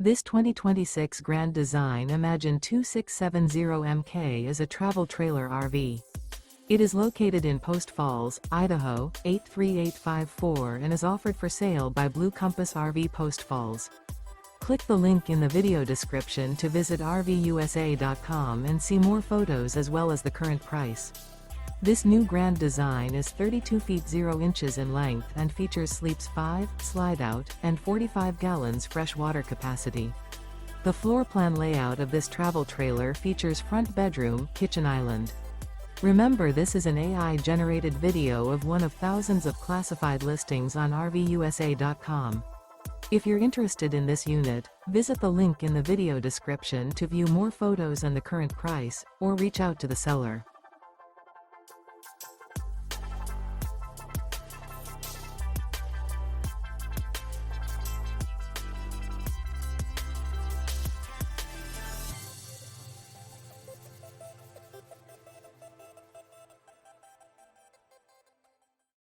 This 2026 Grand Design Imagine 2670MK is a travel trailer RV. It is located in Post Falls, Idaho, 83854 and is offered for sale by Blue Compass RV Post Falls. Click the link in the video description to visit RVUSA.com and see more photos as well as the current price. This new Grand Design is 32 feet 0 inches in length and features sleeps 5, Slideout, and 45 gallons fresh water capacity. The floor plan layout of this travel trailer features front bedroom, kitchen island. Remember, this is an AI-generated video of one of thousands of classified listings on RVUSA.com. If you're interested in this unit, visit the link in the video description to view more photos and the current price, or reach out to the seller.